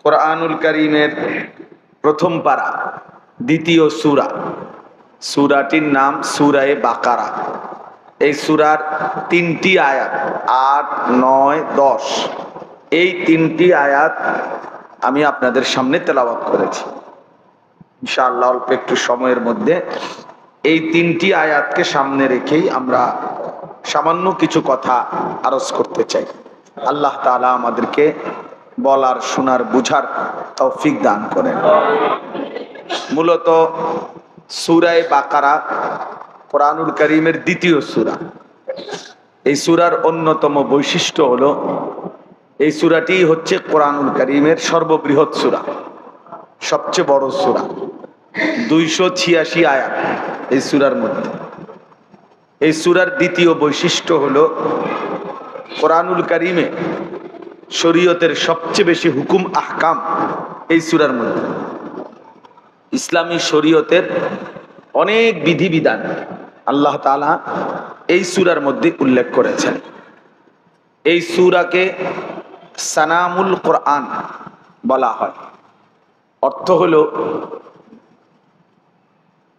কোরআনুল কারীমের প্রথম পারা দ্বিতীয় সূরা। সূরাটির নাম সূরায়ে বাকারা। এই সূরার 3টি আয়াত 8, 9, 10 এই 3টি আয়াত আমি আপনাদের সামনে তেলাওয়াত করেছি। ইনশাআল্লাহ অল্প একটু সময়ের মধ্যে এই 3টি আয়াতকে সামনে রেখেই আমরা সামান্য কিছু কথা আরজ করতে চাই। আল্লাহ তাআলা আমাদেরকে বলার, শোনার, বুঝার তৌফিক দান করেন। মূলত সূরায়ে বাকারা কোরআনুল কারীমের দ্বিতীয় সূরা। এই সূরার অন্যতম বৈশিষ্ট্য হলো এই সূরাটি হচ্ছে কোরআনুল কারীমের সর্ববৃহৎ সূরা, সবচেয়ে বড় সূরা। 286 আয়াত এই সূরার মধ্যে। এই সূরার দ্বিতীয় বৈশিষ্ট্য হলো কোরআনুল কারীমে শরীয়তের সবচেয়ে বেশি হুকুম আহকাম এই সূরার মধ্যে। ইসলামী শরীয়তের অনেক বিধিবিধান আল্লাহ তাআলা এই সূরার মধ্যে উল্লেখ করেছেন। এই সূরাকে সানামুল কোরআন বলা হয়। অর্থ হলো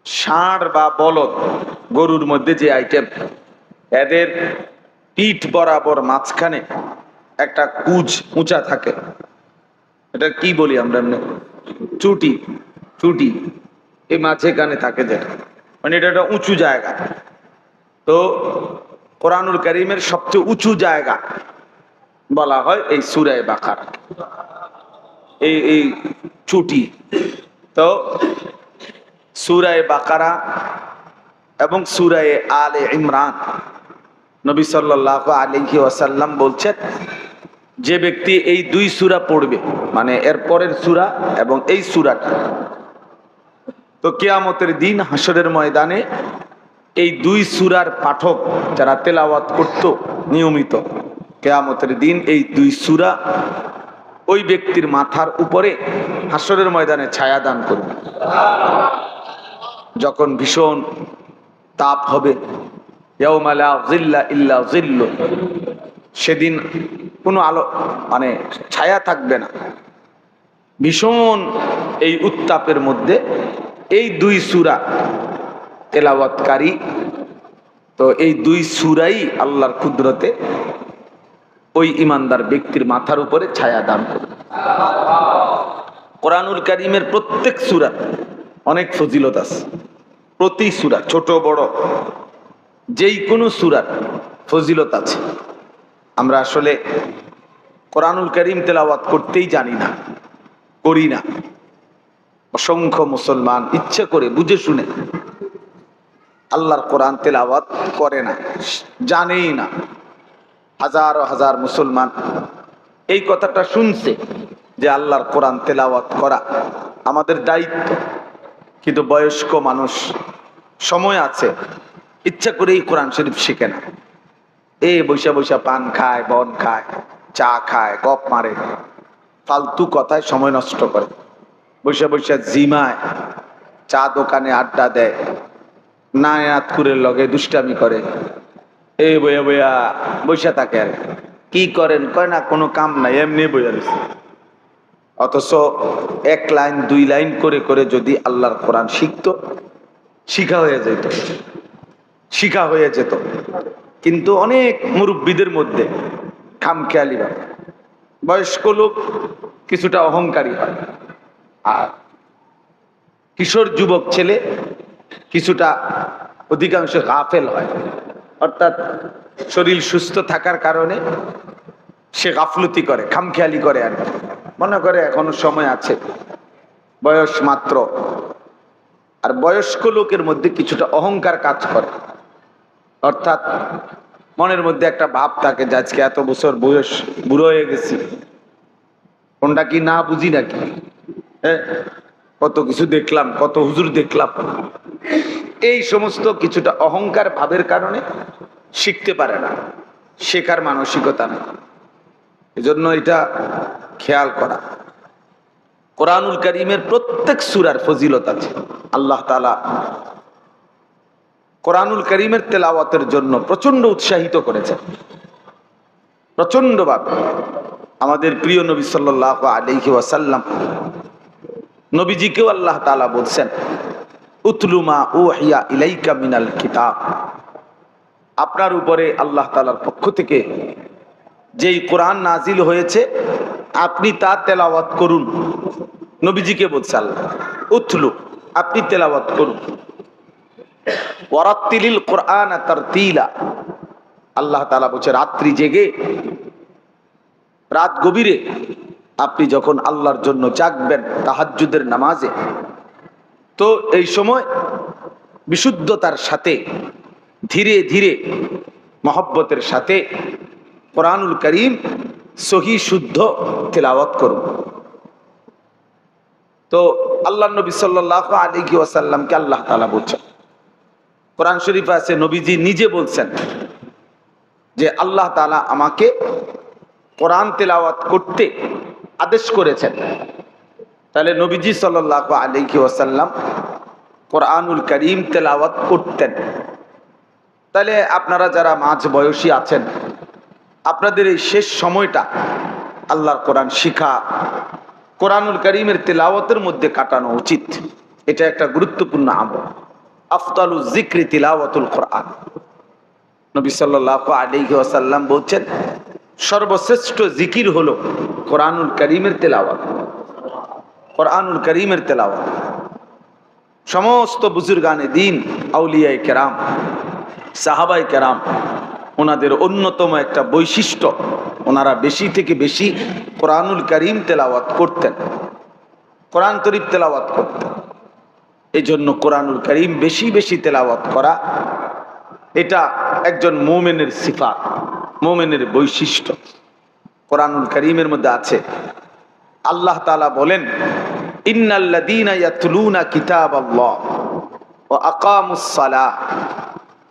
ষাঁড় বা বলদ, গরুর মধ্যে যে আইটেম, এদের পিঠ বরাবর মাঝখানে একটা কুজ উঁচা থাকে, এটা কি বলি আমরা? চুটি। চুটি এই মাঝখানে থাকে, যেটা মানে এটা একটা উঁচু জায়গা। তো কোরআনুল কারীমের সবচেয়ে উঁচু জায়গা বলা হয় এই সূরায়ে বাকারা, এই চুটি। তো সূরায়ে বাকারা এবং সূরায়ে আলে ইমরান, নবী সাল্লাল্লাহু আলাইহি ওয়াসাল্লাম বলছেন, যে ব্যক্তি এই 2 সূরা পড়বে, মানে এর পরের সূরা এবং এই সূরাটা, তো কিয়ামতের দিন হাসরের ময়দানে এই 2 সূরার পাঠক যারা তেলাওয়াত করত নিয়মিত, কিয়ামতের দিন এই 2 সূরা ওই ব্যক্তির মাথার উপরে হাসরের ময়দানে ছায়া দান করবে। যখন ভীষণ তাপ হবে, ইয়াউমা লা যিল্লা ইল্লা যিল্লু, সেদিন কোনো আলো মানে ছায়া থাকবে না, ভীষণ এই উত্তাপের মধ্যে এই 2 সূরা তেলাওয়াতকারী, তো এই 2 সূরাই আল্লাহর কুদরতে ওই ইমানদার ব্যক্তির মাথার উপরে ছায়া দান করবে। কোরআনুল কারীমের প্রত্যেক সূরা অনেক ফজিলত আছে। প্রতি সূরা, ছোট বড় যেই কোনো সূরার ফজিলত আছে। আমরা আসলে কোরআনুল কারীম তেলাওয়াত করতেই জানি না, করি না। অসংখ্য মুসলমান ইচ্ছে করে বুঝে শুনে আল্লাহর কোরআন তেলাওয়াত করে না, জানেই না। হাজার হাজার মুসলমান এই কথাটা শুনছে যে আল্লাহর কোরআন তেলাওয়াত করা আমাদের দায়িত্ব, কিন্তু বয়স্ক মানুষ সময় আছে, ইচ্ছা করে এই কোরআন শরীফ শিখে না। বৈশা বৈশা পান খায়, বন খায়, চা খায়, গপ মারে, ফালতু কথায় সময় নষ্ট করে, বৈশা বৈশা জিমায়, চা দোকানে আড্ডা দেয়, নায়াতকুরের লগে দুষ্টামি করে, বইয়া বইয়া বৈশা থাকে। আর কি করেন? কয় না, কোনো কাম নাই, এমনি বইয়া রয়েছে। অথচ 1 লাইন 2 লাইন করে করে যদি আল্লাহর কোরআন শিখতো, শিখা হয়ে যেত, শিখা হয়ে যেত। কিন্তু অনেক মুরব্বীদের মধ্যে খামখেয়ালি ভাবে, বয়স্ক লোক কিছুটা অহংকারী হয়, আর কিশোর যুবক ছেলে কিছুটা অধিকাংশ গাফেল হয়। অর্থাৎ শরীর সুস্থ থাকার কারণে সে গাফলতি করে, খামখেয়ালি করে, আর মনে করে এখনো সময় আছে, বয়স মাত্র। আর বয়স্ক লোকের মধ্যে কিছুটা অহংকার কাজ করে, অর্থাৎ মনের মধ্যে একটা ভাব থাকে যে আজকে এত বছর বয়স, বুড়ো হয়ে গেছি, কোনটা কি না বুঝি নাকি, কত কিছু দেখলাম, কত হুজুর দেখলাম। এই সমস্ত কিছুটা অহংকার ভাবের কারণে শিখতে পারে না, শেখার মানসিকতা নেই। এজন্য এটা খেয়াল করা। কোরআনুল কারীমের প্রত্যেক সূরার ফজিলত আছে। আল্লাহ তাআলা কোরআনুল কারীমের তেলাওয়াতের জন্য প্রচন্ড উৎসাহিত করেছেন, প্রচন্ড ভাবে। আমাদের প্রিয় নবী সাল্লাল্লাহু আলাইহি ওয়াসাল্লাম, নবীজিকেও আল্লাহ তাআলা বলছেন, উতলু মা উহিয়া ইলাইকা মিনাল কিতাব, আপনার উপরে আল্লাহ তাআলার পক্ষ থেকে যেই কোরআন নাজিল হয়েছে আপনি তা তেলাওয়াত করুন। নবীজিকে বলছে আল্লাহ, উতলু, আপনি তেলাওয়াত করুন। ওয়ারাত্তিলিল কোরআন তারতিলা, আল্লাহ তাআলা বলছে রাত্রি জেগে, রাত গভীরে আপনি যখন আল্লাহর জন্য জাগবেন তাহাজ্জুদের নামাজে, তো এই সময় বিশুদ্ধতার সাথে ধীরে ধীরে মহব্বতের সাথে কোরআনুল কারীম সহি শুদ্ধ তেলাওয়াত করুন। তো আল্লাহ নবী সাল্লাল্লাহু আলাইহি ওয়াসাল্লামকে আল্লাহ তাআলা বলছেন, কোরআন শরীফে আছে নবীজি নিজে বলছেন যে আল্লাহ তাআলা আমাকে কোরআন তেলাওয়াত করতে আদেশ করেছেন। তাহলে নবীজি সাল্লাল্লাহু আলাইহি ওয়াসাল্লাম কোরআনুল কারীম তেলাওয়াত করতেন। তাহলে আপনারা যারা মাঝ বয়সী আছেন, আপনাদের এই শেষ সময়টা আল্লাহর কোরআন শিখা, কোরআনুল কারীমের তেলাওয়াতের মধ্যে কাটানো উচিত। এটা একটা গুরুত্বপূর্ণ আমল। আফদালুজ যিকরি তিলাওয়াতুল কোরআন। নবী সাল্লাল্লাহু আলাইহি ওয়াসাল্লাম বলছেন, সর্বশ্রেষ্ঠ জিকির হলো কোরআনুল কারীমের তেলাওয়াত। কোরআনুল কারীমের তেলাওয়াত সমস্ত বুজুর্গানে দ্বীন, আউলিয়ায়ে কেরাম, সাহাবায়ে কেরাম, ওনাদের অন্যতম একটা বৈশিষ্ট্য, ওনারা বেশি থেকে বেশি কোরআনুল কারীম তেলাওয়াত করতেন, কোরআন শরীফ তেলাওয়াত করতেন। এই জন্য কোরআনুল কারীম বেশি বেশি তেলাওয়াত করা, এটা একজন মুমিনের সিফাত, মুমিনের বৈশিষ্ট্য। কোরআনুল কারীমের মধ্যে আছে, আল্লাহ তাআলা বলেন, ইন্নাল্লাযীনা ইয়াতলুনা কিতাবাল্লাহ ওয়া আকামুস সালাহ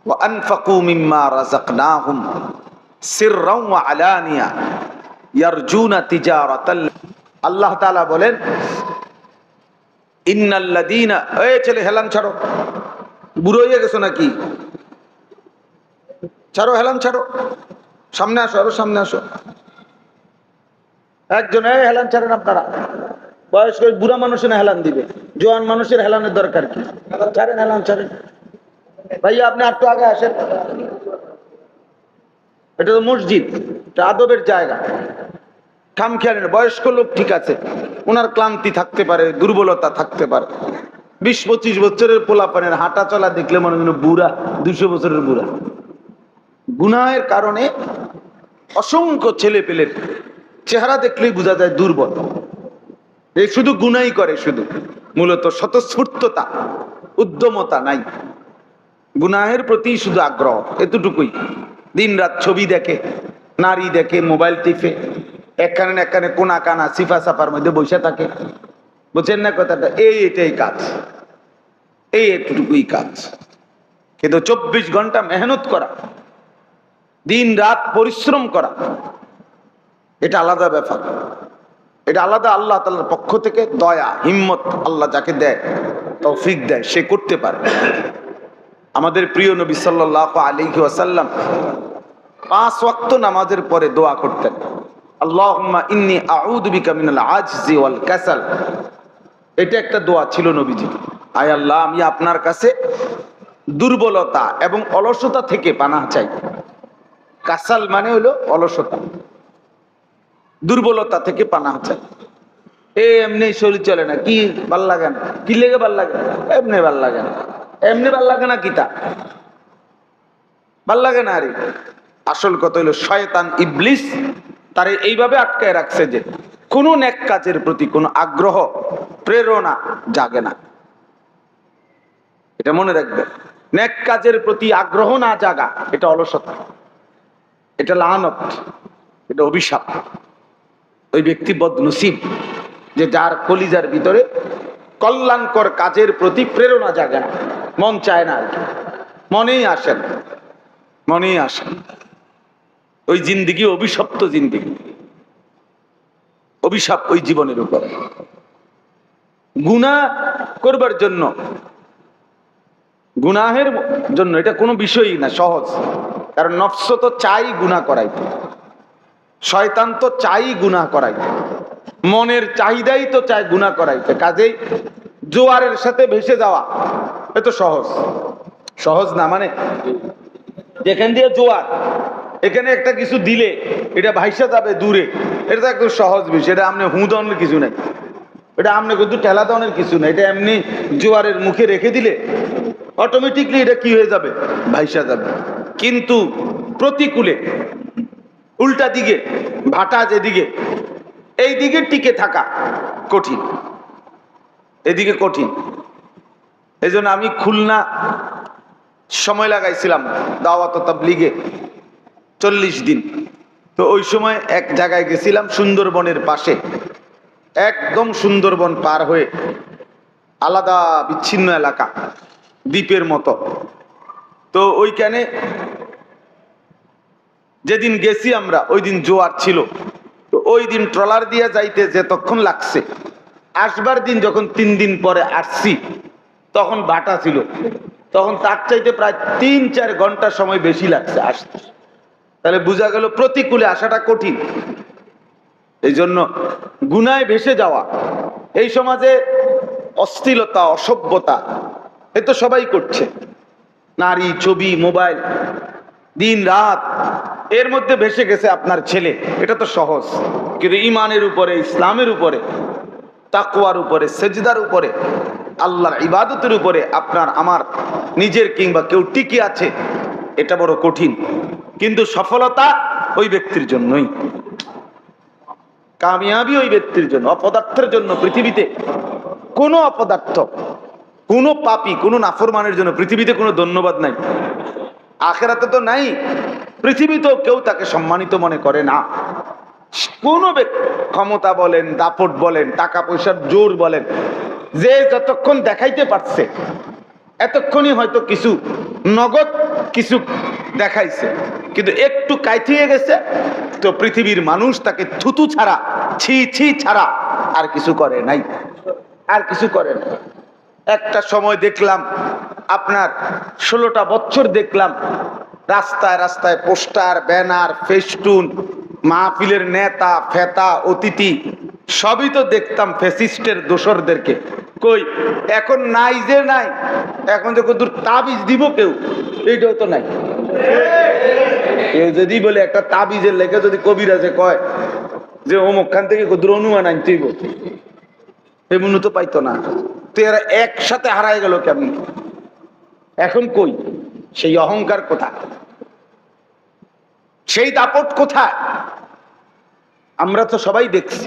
ওয়া আনফাকু মিম্মা রাযাকনাহুম সিররাও ওয়া আলানিয়া ইয়ারজুনা তিজারাতাল। আল্লাহ তাআলা বলেন, ইন্নাল্লাযীনা, এই ছেলে হেলান ছাড়ো, বুড়ো হয়ে গেছো নাকি? ছাড়ো, হেলান ছাড়ো, সামনে আসো, আরো সামনে আসো। একজন, এই হেলান ছাড়েন আপনারা। বয়স্ক বুড়া মানুষের হেলান দিবে, জোয়ান মানুষের হেলানের দরকার কি? ছাড়েন, হেলান ছাড়েন। ভাইয়া আপনি একটু আগে আসেন, এটা তো মসজিদ, এটা আদবের জায়গা। খামখেয়ালি না, বয়স্ক লোক ঠিক আছে, ওনার ক্লান্তি থাকতে পারে, দুর্বলতা থাকতে পারে। 20-25 বছরের পোলাপানের হাঁটা চলা দেখলে মনে হয় বুড়া, 200 বছরের বুড়া। গুনাহের কারণে অসংখ্য ছেলে পেলের চেহারা দেখলেই বোঝা যায় দুর্বল। এই শুধু গুনাই করে, শুধু মূলত স্বতঃস্ফূর্ততা, উদ্যমতা নাই, গুনাহের প্রতি শুধু আগ্রহ, এতটুকুই। দিন রাত ছবি দেখে, নারী দেখে, মোবাইল টিপে, এখানে এখানে কোনা কানা সিফা সাফার মধ্যে বসে থাকে। বুঝছেন না কথাটা? এটাই কাজ, এতটুকুই কাজ। কিন্তু 24 ঘন্টা মেহনত করা, দিন রাত পরিশ্রম করা, এটা আলাদা ব্যাপার। এটা আলাদা, আল্লাহ তাআলার পক্ষ থেকে দয়া, হিম্মত। আল্লাহ যাকে দেয়, তৌফিক দেয়, সে করতে পারে। আমাদের প্রিয় নবী সাল্লাল্লাহু আলাইহি ওয়াসাল্লাম 5 ওয়াক্ত নামাজের পরে দোয়া করতেন, আল্লাহুম্মা ইন্নী আউযু বিকা মিনাল আজজি ওয়াল কাসাল। এটা একটা দোয়া ছিল নবীজি। আয় আল্লাহ, আমি আপনার কাছে দুর্বলতা এবং অলসতা থেকে পানাহ চাই। কাসাল মানে হলো অলসতা, দুর্বলতা থেকে পানাহ চাই। এমনি শরীর চলে না, কি ভাল লাগে না, কি লেগে ভাল লাগে, এমনি ভাল লাগে না, এমনি ভাল লাগে না, কিতা ভাল লাগে না। আরে আসল কথা হলো শয়তান ইবলিস তারে এইভাবে আটকায় রাখছে যে কোনো নেক কাজের প্রতি কোনো আগ্রহ, প্রেরণা জাগে না। এটা মনে রাখবে, নেক কাজের প্রতি আগ্রহ না জাগা, এটা অলসতা, এটা লানত, এটা অভিশাপ। ওই ব্যক্তি বদনসিব যে যার কলিজার ভিতরে কল্যাণকর কাজের প্রতি প্রেরণা জাগে না, মন চায় না, আর কি মনেই আসেন, মনেই আসেন। ওই জিন্দিগি অভিশপ্ত জিন্দিগি, অভিশাপ ওই জীবনের উপরে। গুনাহ করবার জন্য, গুনাহের জন্য এটা কোনো বিষয়ই না, সহজ। কারণ নফস তো চাই গুনাহ করাইতে, শয়তান তো চাই গুনাহ করাইতে, মনের চাহিদাই তো চায় গুনাহ করাইতে। কাজেই জোয়ারের সাথে ভেসে যাওয়া এত সহজ, সহজ না মানে যেখান দিয়ে জোয়ার, এখানে একটা কিছু দিলে এটা ভাইসা যাবে দূরে, এটা তো একদম সহজ বিষয়। এটা আপনি হুঁদনের কিছু নাই, এটা আপনি কিন্তু ঠেলা দনের কিছু নাই, এটা এমনি জোয়ারের মুখে রেখে দিলে অটোমেটিকলি এটা কি হয়ে যাবে, ভাইসা যাবে। কিন্তু প্রতিকূলে উল্টা দিকে ভাটা যেদিকে, এই দিকে টিকে থাকা কঠিন, এদিকে কঠিন। এই জন্য আমি খুলনা সময় লাগাইছিলাম দাওয়াত ও তাবলীগে 40 দিন। তো ওই সময় এক জায়গায় গেছিলাম সুন্দরবনের পাশে, একদম সুন্দরবন পার হয়ে আলাদা বিচ্ছিন্ন এলাকা, দ্বীপের মতো। তো ওইখানে যেদিন গেছি আমরা ওই দিন জোয়ার ছিল। তো ওই দিন ট্রলার দিয়ে যাইতে যতক্ষণ লাগছে, আসবার দিন যখন 3 দিন পরে আসছি তখন ভাটা ছিল, তখন তার চাইতে প্রায় 3-4 ঘন্টা সময় বেশি লাগছে আসতে। তাহলে বোঝা গেল প্রতিকূলে আসাটা কঠিন। এই জন্য গুনায় ভেসে যাওয়া, এই সমাজে অশ্লীলতা অসভ্যতা এ তো সবাই করছে, নারী ছবি মোবাইল দিন রাত, এর মধ্যে ভেসে গেছে আপনার ছেলে, এটা তো সহজ। কিন্তু ইমানের উপরে, ইসলামের উপরে, তাকওয়ার উপরে, সেজদার উপরে, আল্লাহর ইবাদতের উপরে আপনার আমার নিজের কিংবা কেউ টিকে আছে, এটা বড় কঠিন। কিন্তু সফলতা ওই ব্যক্তির জন্যই, কামিয়াবি ওই ব্যক্তির জন্য। অপদার্থের জন্য পৃথিবীতে কোনো অপদার্থ, কোনো পাপী, কোনো নাফরমানের জন্য পৃথিবীতে কোনো ধন্যবাদ নাই, আখেরাতে তো নাই, পৃথিবীতেও কেউ তাকে সম্মানিত মনে করে না। কোনো ক্ষমতা বলেন, দাপট বলেন, টাকা পয়সার জোর বলেন, যে যতক্ষণ দেখাইতে পারছে এতক্ষণই হয়তো কিছু নগদ কিছু দেখাইছে, কিন্তু একটু কাইথিয়ে গেছে তো পৃথিবীর মানুষ তাকে থুতু ছাড়া, ছি ছি ছাড়া আর কিছু করে নাই, আর কিছু করে না। একটা সময় দেখলাম আপনার 16টা বছর দেখলাম রাস্তায় রাস্তায় পোস্টার, ব্যানার, ফেস্টুন, মাহফিলের নেতা ফেতা অতিথি সবই তো দেখতাম ফ্যাসিস্টের দোসরদেরকে। কই এখন নাই যে নাই, এখন যে কত তাবিজ দিব কেউ, এইটাও তো নাই। কেউ যদি বলে একটা তাবিজের লেখে যদি কবিরাজে কয় যে অমুক খান থেকে কত অনুমান আনতেইব, এমন তো পাইতো না। তো এরা একসাথে হারায় গেল কেমন? এখন কই সেই অহংকার কোথায়, সেই দাপট কোথায়? আমরা তো সবাই দেখছি,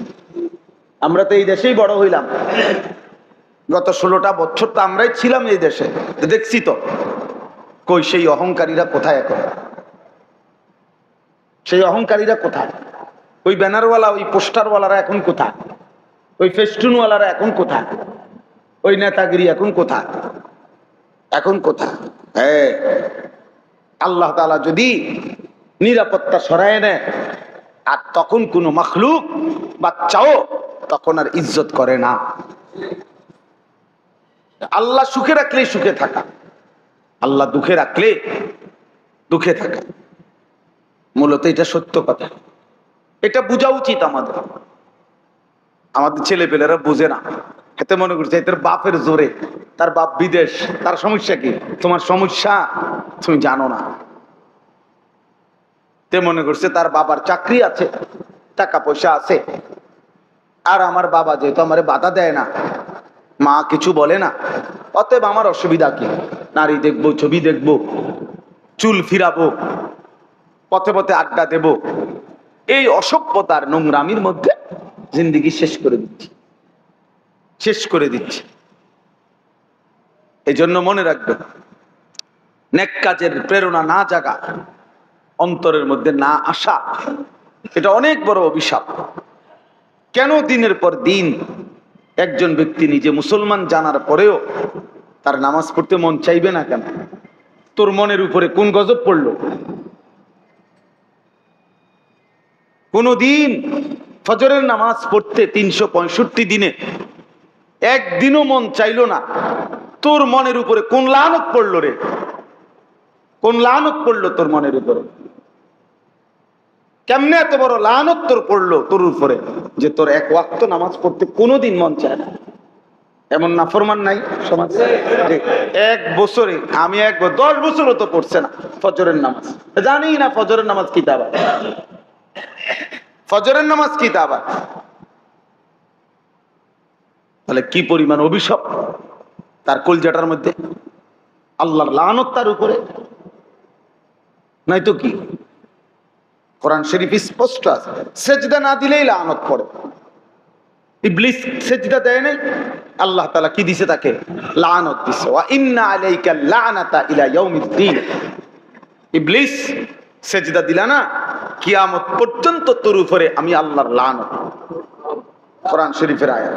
আমরা তো এই দেশেই বড় হইলাম, গত 16টা বছর তো আমরাই ছিলাম এই দেশে, দেখছি তো। কই সেই অহংকারীরা কোথায় এখন? সেই অহংকারীরা কোথায়? ওই ব্যানারওয়ালা, ওই পোস্টারওয়ালারা এখন কোথায়? ওই ফেস্টুনওয়ালারা এখন কোথায়? ওই নেতাগিরি এখন কোথায়? এখন কোথায়? হ্যাঁ, আল্লাহ তাআলা যদি নিরাপত্তা সরায় নেয় আর তখন কোনো মাখলুক বাচ্চাও তখন আর ইজ্জত করে না। আল্লাহ সুখে রাখলে সুখে থাকা, আল্লাহ দুঃখে রাখলে দুঃখে থাকা, মূলত এটা সত্য কথা। এটা বোঝা উচিত আমাদের। আমাদের ছেলেপেলেরা বোঝে না, এতে মনে করছে এদের বাপের জোরে, তার বাপ বিদেশ, তার সমস্যা কি? তোমার সমস্যা তুমি জানো না। তে মনে করছে তার বাবার চাকরি আছে, টাকা পয়সা আছে, আর আমার বাবা যেহেতু আমারে বাধা দেয় না, মা কিছু বলে না, অতএব আমার অসুবিধা কি? নারী দেখবো, ছবি দেখবো, চুল ফিরাবো, পথে পথে আড্ডা দেব, এই অসভ্যতার নোংরামির মধ্যে জিন্দেগি শেষ করে দিচ্ছি, শেষ করে দিচ্ছি। এই জন্য মনে রাখবে, নেক কাজের প্রেরণা না জাগা, অন্তরের মধ্যে না আসা, এটা অনেক বড় অভিশাপ। কেন দিনের পর দিন একজন ব্যক্তি নিজে মুসলমান জানার পরেও তার নামাজ পড়তে মন চাইবে না কেন? তোর মনের উপরে কোন গজব পড়লো? কোনদিন ফজরের নামাজ পড়তে 365 দিনে একদিনও মন চাইলো না? তোর মনের উপরে কোন লানত পড়লো রে? কোন লানত পড়লো তোর মনের উপরে? কেমনে এত বড় লানত তোর পড়লো তোর উপরে যে তোর এক ওয়াক্ত নামাজ পড়তে কোনোদিন মন চায় না? এমন নাফরমান নাই সমাজ? এক বছরে আমি 10 বছরও তো পড়ছে না ফজরের নামাজ, জানি না ফজরের নামাজ কি তা আবার, ফজরের নামাজ কি তা আবার। তাহলে কি পরিমাণ অভিশাপ তার কলজাটার মধ্যে, আল্লাহর লানত তার উপরে, নাই তো কি? কোরআন শরীফ স্পষ্ট আছে, সেজদা না দিলেই লানত পড়ে। ইবলিস সেজদা দেয় নাই, আল্লাহ তাআলা কি দিছে? তাকে লানত দিছে। ওয়া ইন্না আলাইকা লানাতা ইলা ইয়াউমিদ্দিন। ইবলিস সেজদা দিলা না, কিয়ামত পর্যন্ত তোর উপরে আমি আল্লাহর লানত। কোরআন শরীফের আয়াত।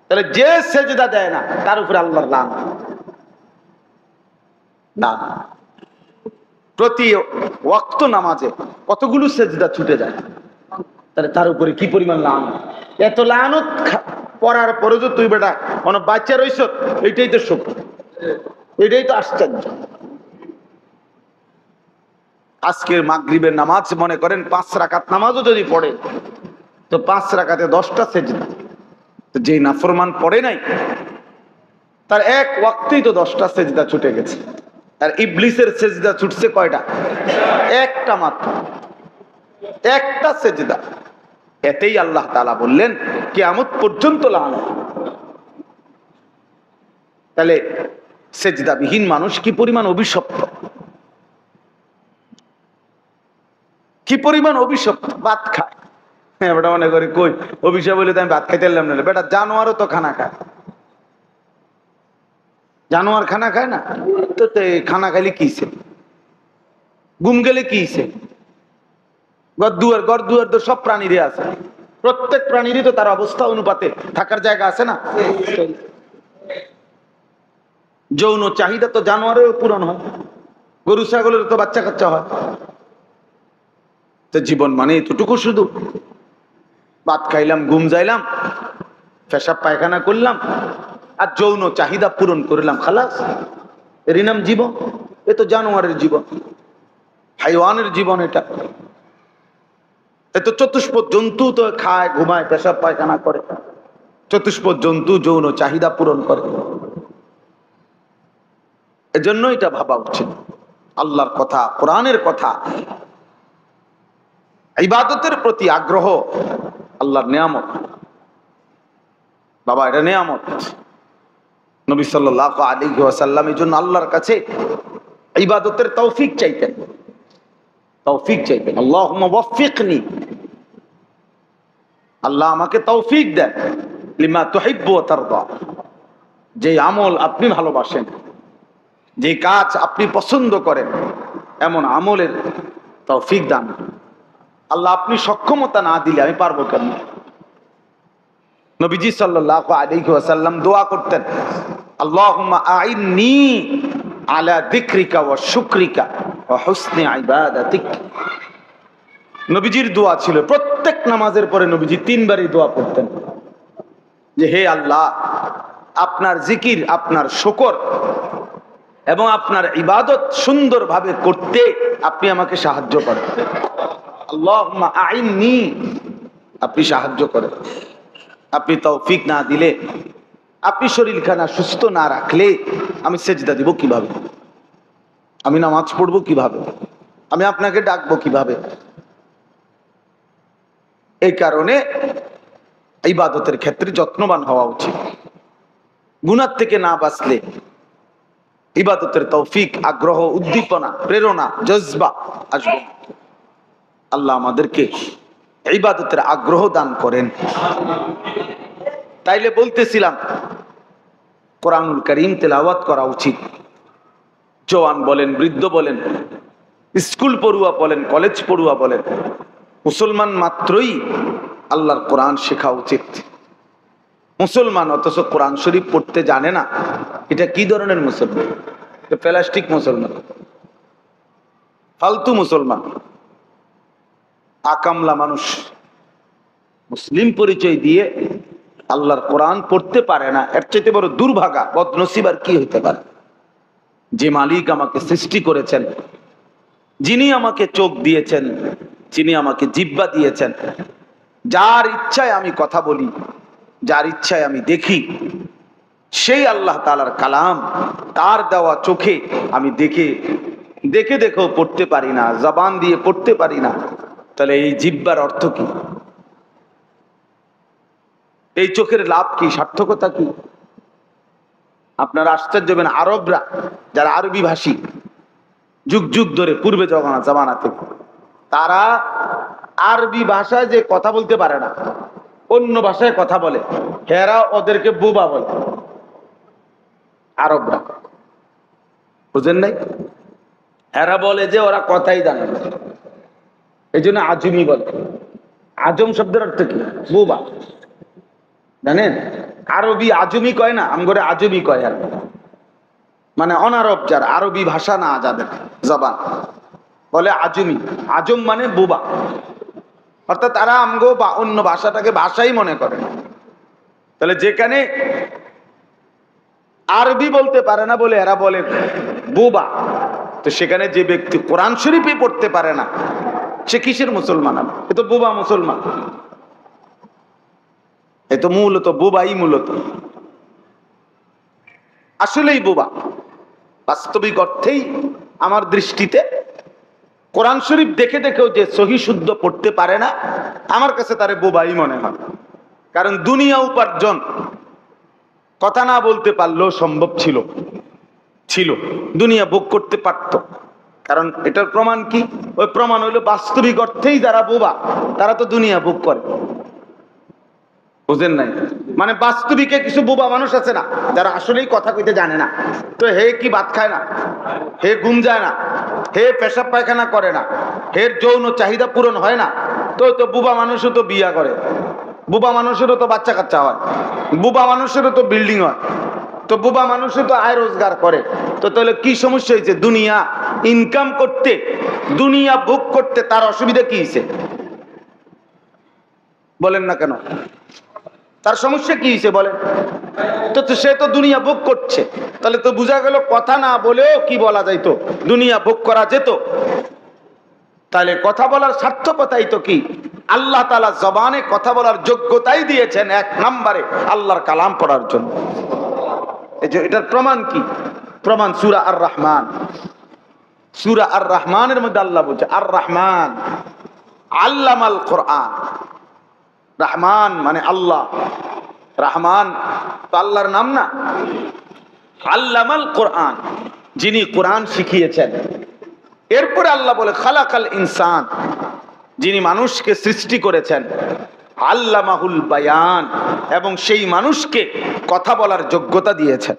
তাহলে যে সেজদা দেয় না তার উপরে আল্লাহর লানত। না, প্রতি ওয়াক্ত নামাজে কতগুলো সেজদা ছুটে যায়, তাহলে তার উপরে কি পরিমাণ লানত। এত লানত পড়ার পরে যে তুই বেটা মনে বাচ্চা রইছ, এটাই তো সুখ, এটাই তো আশ্চর্য। আজকের মাগরিবের নামাজ মনে করেন 5 রাকাত নামাজও যদি পড়ে তো 5 রাকাতে 10টা সেজদা। তো যে নাফরমান পড়ে নাই তার এক ওয়াক্তেই তো 10টা সেজদা ছুটে গেছে। আর ইবলিসের সেজদা ছুটছে কয়টা? একটা মাত্র, একটা সেজদা। এতেই আল্লাহ তাআলা বললেন কিয়ামত পর্যন্ত লানত। তাহলে সেজদাবিহীন মানুষ কি পরিমাণ অভিশপ্ত, কি পরিমাণ অভিশপ্ত। ভাত খায়, হ্যাঁ বেটা মনে করি কই অভিশাপ বলে আমি ভাত খাইতে পারলাম না। বেটা জানোয়ারও তো খানা খায়, জানোয়ার খানা খায় না? তো খানা খাইলে কিছে, ঘুম গেলে কিছে? গর দুয়ার তো সব প্রাণীরই আছে, প্রত্যেক প্রাণীরই তো তার অবস্থা অনুপাতে থাকার জায়গা আছে না? যৌন চাহিদা তো জানোয়ারেও পূরণ হয়, গরু ছাগলের তো বাচ্চা কাচ্চা হয়। তো জীবন মানে এতটুকু শুধু, ভাত খাইলাম, ঘুম যাইলাম, পেশাব পায়খানা করলাম আর যৌন চাহিদা পূরণ করলাম, খালাস। এরই নাম জীবন? এ তো জানোয়ারের জীবন, হাইওয়ানের জীবন এটা। তো চতুষ্পদ জন্তু তো খায়, ঘুমায়, পেশাব পায়খানা করে, চতুষ্পদ জন্তু যৌন চাহিদা পূরণ করে। এজন্য এটা ভাবা উচিত, আল্লাহর কথা, কোরআনের কথা, ইবাদতের প্রতি আগ্রহ আল্লাহর নিয়ামত। বাবা এটা নিয়ামত। নবী সাল্লাল্লাহু আলাইহি ওয়াসাল্লাম এই জন্য আল্লাহর কাছে ইবাদতের তৌফিক চাইতেন, তৌফিক চাইতেন। আল্লাহুম্মা ওয়াফফিকনি, আল্লাহ আমাকে তৌফিক দেন, লিমা তুহিব্বু ওয়া তারদা, যে আমল আপনি ভালোবাসেন, যে কাজ আপনি পছন্দ করেন, এমন আমলের তৌফিক দান। আল্লাহ আপনি সক্ষমতা না দিলে আমি পারবো কেন? নবীজি সাল্লাল্লাহু আলাইহি ওয়াসাল্লাম দোয়া করতেন, আল্লাহুম্মা আইন্নি আলা যিকরিকা ওয়া শুকরিকা ওয়া হুসনি ইবাদাতিক। নবীজির দোয়া ছিল, প্রত্যেক নামাজের পরে নবীজি 3 বারই দোয়া করতেন যে হে আল্লাহ, আপনার জিকির, আপনার শুকর এবং আপনার ইবাদত সুন্দরভাবে করতে আপনি আমাকে সাহায্য করেন। আল্লাহুম্মা আইন্নি, আপনি সাহায্য করেন। আপনি তৌফিক না দিলে, আপনি শরীরখানা সুস্থ না রাখলে আমি সেজদা দিব কিভাবে? আমি নামাজ পড়বো কিভাবে? আমি আপনাকে ডাকবো কিভাবে? এই কারণে ইবাদতের ক্ষেত্রে যত্নবান হওয়া উচিত। গুনাহ থেকে না বাঁচলে ইবাদতের তৌফিক, আগ্রহ, উদ্দীপনা, প্রেরণা, জজবা আসবে। আল্লাহ আমাদেরকে ইবাদতের আগ্রহ দান করেন। তাইলে বলতেছিলাম কোরআনুল কারীম তেলাওয়াত করা উচিত। জওয়ান বলেন, বৃদ্ধ বলেন, স্কুল পড়ুয়া বলেন, কলেজ পড়ুয়া বলেন, মুসলমান মাত্রই আল্লাহর কোরআন শেখা উচিত। মুসলমান অথচ কোরআন শরীফ পড়তে জানে না, এটা কি ধরনের মুসলমান? প্লাস্টিক মুসলমান, ফালতু মুসলমান, আকামলা মানুষ। মুসলিম পরিচয় দিয়ে আল্লাহর কোরআন পড়তে পারে না, এর চাইতে বড় দুর্ভাগা, বদনসিব আর কি হইতে পারে? যে মালিক আমাকে সৃষ্টি করেছেন, যিনি আমাকে চোখ দিয়েছেন, যিনি আমাকে জিহ্বা দিয়েছেন, যার ইচ্ছায় আমি কথা বলি, যার ইচ্ছায় আমি দেখি, সেই আল্লাহ তাআলার কালাম তার দেওয়া চোখে আমি দেখে দেখেও পড়তে পারি না, জবান দিয়ে পড়তে পারি না। তাহলে এই জিহ্বার অর্থ কি? এই চোখের লাভ কি, সার্থকতা কি? আপনারা আশ্চর্য হবেন, আরবরা যারা আরবি ভাষী যুগ যুগ ধরে পূর্বে জামানাতে, তারা আরবি ভাষায় যে কথা বলতে পারে না, অন্য ভাষায় কথা বলে, হেরা ওদেরকে বোবা বলে। আরবরা, বুঝেন নাই? এরা বলে যে ওরা কথাই জানে না, এই জন্য আজমি বলে। আজম শব্দের অর্থ কি? বোবা। জানেন, আরবি আজমি কয় না, আমগরে আজমি কয়। আর মানে অনারব, যারা আরবি ভাষা না যাদের জবান, বলে আজমি। আজম মানে বোবা, অর্থাৎ তারা আমগো বা অন্য ভাষাটাকে ভাষাই মনে করে। তাহলে যেখানে আরবি বলতে পারে না বলে এরা বলে বোবা, তো সেখানে যে ব্যক্তি কোরআন শরীফই পড়তে পারে না, সে কিসের মুসলমান? এ তো বোবা মুসলমান, এ তো মূলত বোবাই। মূলত আসলেই বোবা। বাস্তবিক অর্থেই আমার দৃষ্টিতে কোরআন শরীফ দেখেও যে সহি শুদ্ধ পড়তে পারে না, আমার কাছে তারে বোবাই মনে হয়। কারণ দুনিয়া উপার্জন কথা না বলতে পারলেও সম্ভব ছিল, দুনিয়া ভোগ করতে পারত। কারণ এটার প্রমাণ কি? ওই প্রমাণ হইলো বাস্তবিক অর্থেই যারা বোবা তারা তো দুনিয়া ভোগ করে। বুঝেন নাই? মানে বাস্তবিকে কিছু বোবা মানুষ আছে না, যারা আসলেই কথা কইতে জানে না। তো হে কি ভাত খায় না, হে ঘুম যায় না, হে পেশাব পায়খানা করে না, হের যৌন চাহিদা পূরণ হয় না, তো বোবা মানুষও তো বিয়া করে, বোবা মানুষেরও তো বাচ্চা কাচ্চা হয়, বোবা মানুষেরও তো বিল্ডিং হয়, তো বোবা মানুষও তো আয় রোজগার করে। তো তাহলে কি সমস্যা হয়েছে? দুনিয়া ইনকাম করতে, দুনিয়া ভোগ করতে তার অসুবিধা কি হয়েছে? বলেন না কেন? তার সমস্যা কি হয়েছে বলেন তো? সে তো দুনিয়া ভোগ করছে, তাহলে তো বোঝা গেল কথা না বলেও কি বলা যাইতো, দুনিয়া ভোগ করা যেত। তাহলে কথা বলার সার্থকতাই তো কি? আল্লাহ তাআলা জবানে কথা বলার যোগ্যতাই দিয়েছেন এক নম্বরে আল্লাহর কালাম পড়ার জন্য। এই যে এটার প্রমাণ কি? প্রমাণ সূরা আর রহমান। সূরা আর রহমানের মধ্যে আল্লাহ বলছে, আর রহমান আল্লামাল কোরআন। রহমান মানে আল্লাহ, রহমান তো আল্লাহর নাম না। আল্লামাল কোরআন, যিনি কোরআন শিখিয়েছেন। এরপরে আল্লাহ বলে খালাকাল ইনসান, যিনি মানুষকে সৃষ্টি করেছেন। আল্লামাহুল বায়ান, এবং সেই মানুষকে কথা বলার যোগ্যতা দিয়েছেন।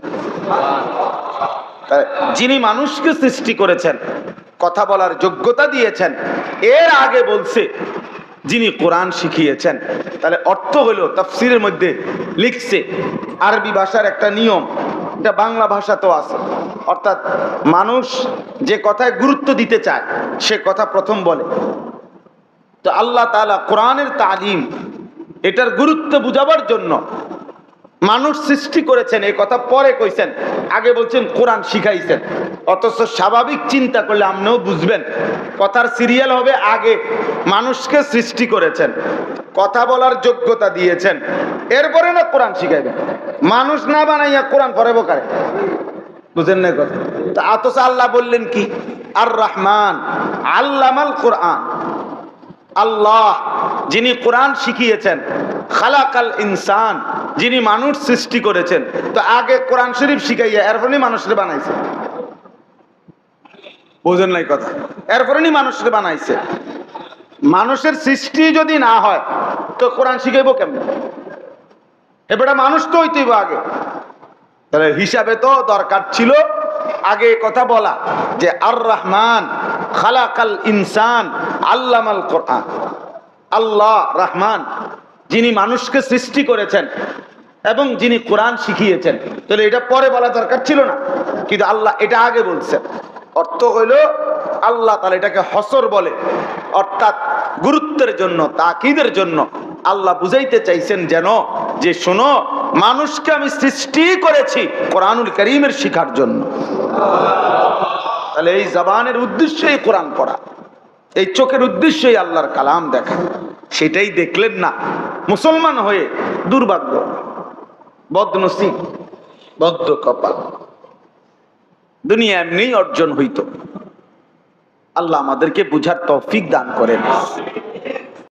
যিনি মানুষকে সৃষ্টি করেছেন, কথা বলার যোগ্যতা দিয়েছেন, এর আগে বলছে যিনি কোরআন শিখিয়েছেন। তাহলে অর্থ হলো, তাফসীরের মধ্যে লিখছে, আরবি ভাষার একটা নিয়ম, এটা বাংলা ভাষাতেও আছে। অর্থাৎ মানুষ যে কথায় গুরুত্ব দিতে চায় সে কথা প্রথম বলে। তো আল্লাহ তাআলা কোরআনের তালিম, এটার গুরুত্ব বুঝাবার জন্য মানুষ সৃষ্টি করেছেন, এই কথা পরে কইছেন, আগে বলছেন কোরআন শিখাইছেন। অথচ স্বাভাবিক চিন্তা করলে আপনিও বুঝবেন, কথার সিরিয়াল হবে আগে মানুষকে সৃষ্টি করেছেন, কথা বলার যোগ্যতা দিয়েছেন, এরপরে না কোরআন শিখাইবেন। মানুষ না বানাইয়া কোরআন পড়াবো কারে? বুঝেন না কথা? তো অথচ আল্লাহ বললেন কি? আর রহমান আল্লামাল কোরআন। আল্লাহ যিনি কোরআন শিখিয়েছেন, খালাকাল ইনসান, যিনি মানুষ সৃষ্টি করেছেন। তো আগে কোরআন শরীফ শিখাইয়া এরপরই মানুষরে বানাইছে। বুঝেন নাই কথা? এরপরই মানুষরে বানাইছে। মানুষের সৃষ্টি যদি না হয় তো কোরআন শিখাইবো কেমন? এবারে মানুষ তো হইতেইব আগে। তাহলে হিসাবে তো দরকার ছিল আগে কথা বলা যে আর রহমান খালাকাল ইনসান আল্লামাল কোরআন। আল্লাহ রহমান, যিনি মানুষকে সৃষ্টি করেছেন এবং যিনি কোরআন শিখিয়েছেন। তাহলে এটা পরে বলা দরকার ছিল না, কিন্তু আল্লাহ এটা আগে বলছেন। অর্থ হইল আল্লাহ তাআলা এটাকে হসর বলে, অর্থাৎ গুরুত্বের জন্য, তাকিদের জন্য আল্লাহ বুঝাইতে চাইছেন যেন যে শোনো, মানুষকে আমি সৃষ্টি করেছি কোরআনুল কারীমের শিখার জন্য। তাহলে এই জবানের উদ্দেশ্যই কোরআন পড়া। এই চোখের উদ্দেশ্যই আল্লাহর কালাম দেখা, সেটাই দেখলেন না। মুসলমান হয়ে দুর্ভাগ্য, বদনসিব, বদ্ধ কপাল। দুনিয়া এমনিই অর্জন হইতো। আল্লাহ আমাদেরকে বুঝার তৌফিক দান করেন।